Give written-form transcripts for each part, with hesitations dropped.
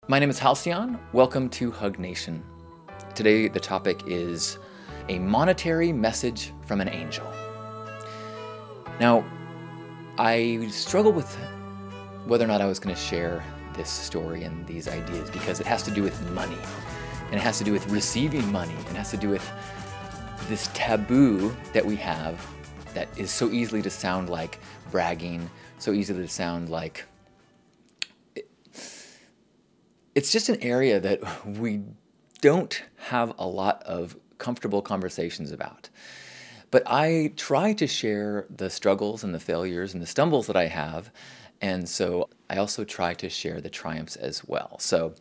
My name is Halcyon. Welcome to Hug Nation. Today the topic is a monetary message from an angel. Now, I struggled with whether or not I was going to share this story and these ideas because it has to do with money, and it has to do with receiving money, and it has to do with this taboo that we have that is so easily to sound like bragging, so easily to sound like it's just an area that we don't have a lot of comfortable conversations about. But I try to share the struggles and the failures and the stumbles that I have, and so I also try to share the triumphs as well. So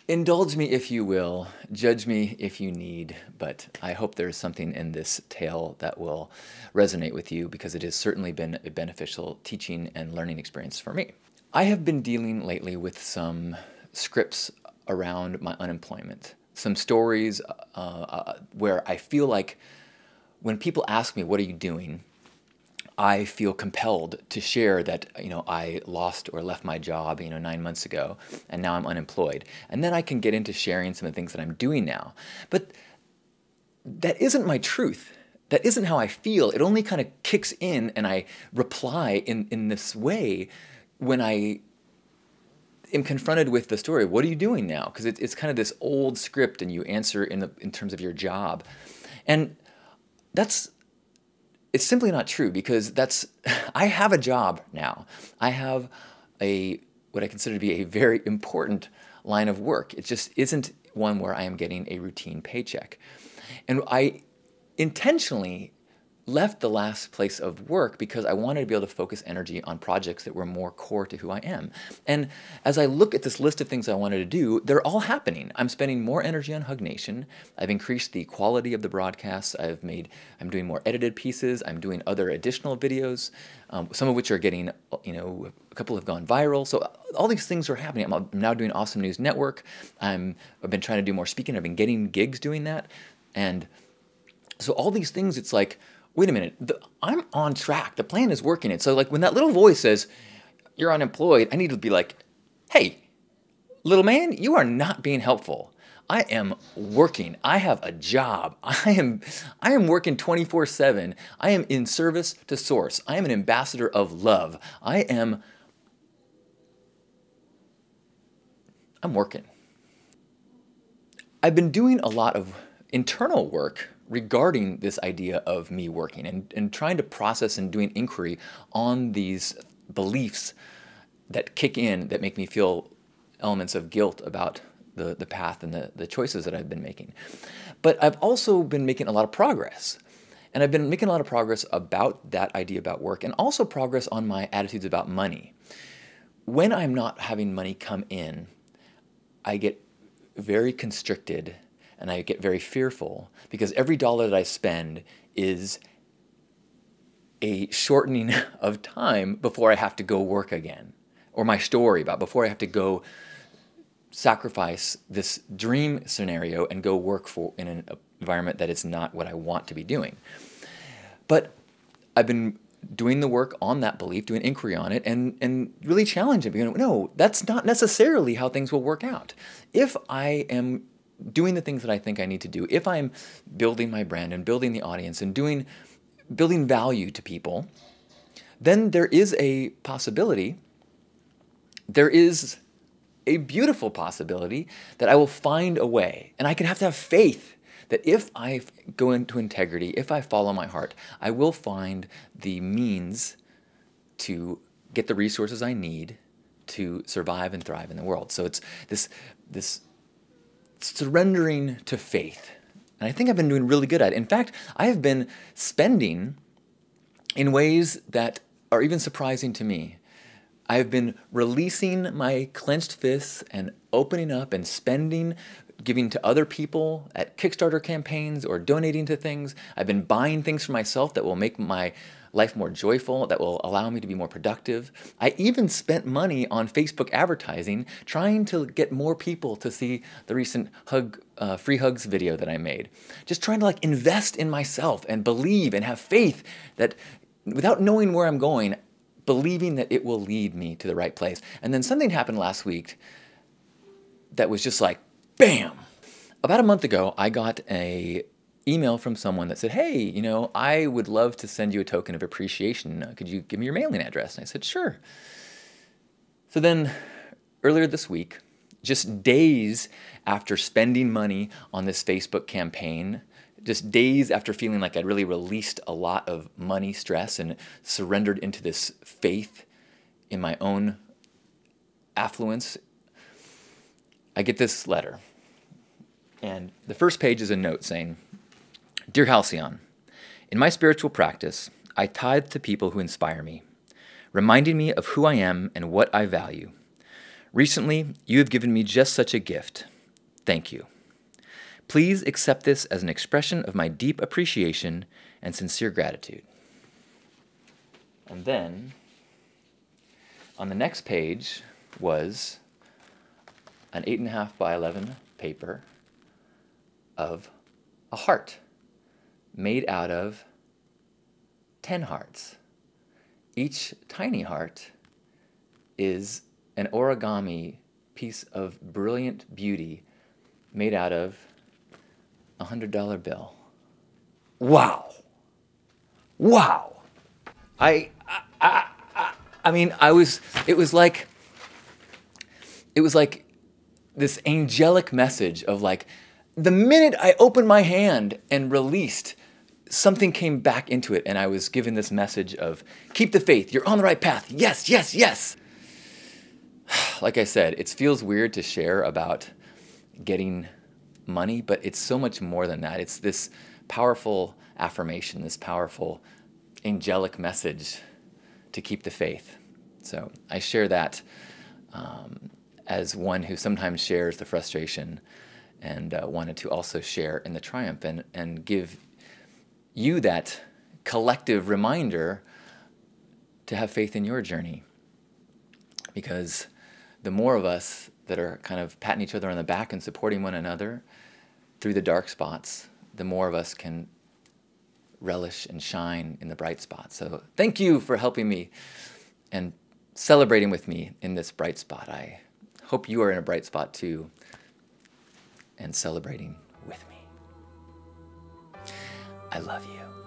indulge me if you will, judge me if you need, but I hope there's something in this tale that will resonate with you because it has certainly been a beneficial teaching and learning experience for me. I have been dealing lately with some scripts around my unemployment, some stories where I feel like when people ask me, what are you doing? I feel compelled to share that, I lost or left my job, 9 months ago, and now I'm unemployed. And then I can get into sharing some of the things that I'm doing now. But that isn't my truth. That isn't how I feel. It only kind of kicks in and I reply in this way when I am confronted with the story. What are you doing now? Because it's kind of this old script and you answer in terms of your job. And it's simply not true because I have a job now. I have what I consider to be a very important line of work. It just isn't one where I am getting a routine paycheck. And I intentionally left the last place of work because I wanted to be able to focus energy on projects that were more core to who I am. And as I look at this list of things I wanted to do, they're all happening. I'm spending more energy on Hug Nation. I've increased the quality of the broadcasts. I'm doing more edited pieces. I'm doing other additional videos, some of which are getting, a couple have gone viral. So all these things are happening. I'm now doing Awesome News Network. I've been trying to do more speaking. I've been getting gigs doing that. And so all these things, it's like, wait a minute, I'm on track. The plan is working. And so like when that little voice says, you're unemployed, I need to be like, hey, little man, you are not being helpful. I am working. I have a job. I am working 24/7. I am in service to Source. I am an ambassador of love. I'm working. I've been doing a lot of internal work regarding this idea of me working and trying to process and doing inquiry on these beliefs that kick in that make me feel elements of guilt about the path and the choices that I've been making. But I've also been making a lot of progress. And I've been making a lot of progress about that idea about work and also progress on my attitudes about money. When I'm not having money come in, I get very constricted and I get very fearful because every dollar that I spend is a shortening of time before I have to go work again. Or my story about before I have to go sacrifice this dream scenario and go work in an environment that is not what I want to be doing. But I've been doing the work on that belief, doing inquiry on it, and really challenging it. No, that's not necessarily how things will work out. If I am doing the things that I think I need to do, if I'm building my brand and building the audience and building value to people, then there is a possibility, there is a beautiful possibility that I will find a way. And I can have to have faith that if I go into integrity, if I follow my heart, I will find the means to get the resources I need to survive and thrive in the world. So it's this surrendering to faith. And I think I've been doing really good at it. In fact, I have been spending in ways that are even surprising to me. I have been releasing my clenched fists and opening up and spending, giving to other people at Kickstarter campaigns or donating to things. I've been buying things for myself that will make my life more joyful, that will allow me to be more productive. I even spent money on Facebook advertising trying to get more people to see the recent free hugs video that I made. Just trying to invest in myself and believe and have faith that without knowing where I'm going, believing that it will lead me to the right place. And then something happened last week that was just like, bam! About a month ago, I got an email from someone that said, hey, you know, I would love to send you a token of appreciation. Could you give me your mailing address? And I said, sure. So then earlier this week, just days after spending money on this Facebook campaign, just days after feeling like I'd really released a lot of money stress and surrendered into this faith in my own affluence, I get this letter. And the first page is a note saying, Dear Halcyon, in my spiritual practice, I tithe to people who inspire me, reminding me of who I am and what I value. Recently, you have given me just such a gift. Thank you. Please accept this as an expression of my deep appreciation and sincere gratitude. And then, on the next page was an 8.5 by 11 paper of a heart made out of 10 hearts. Each tiny heart is an origami piece of brilliant beauty made out of a $100 bill. Wow. Wow. I mean, it was like this angelic message of like, the minute I opened my hand and released, something came back into it, and I was given this message of, keep the faith, you're on the right path, yes, yes, yes. Like I said, it feels weird to share about getting money, but it's so much more than that. It's this powerful affirmation, this powerful angelic message to keep the faith. So I share that as one who sometimes shares the frustration, and wanted to also share in the triumph and give you that collective reminder to have faith in your journey. Because the more of us that are kind of patting each other on the back and supporting one another through the dark spots, the more of us can relish and shine in the bright spots. So thank you for helping me and celebrating with me in this bright spot. I hope you are in a bright spot too, and celebrating with me. I love you.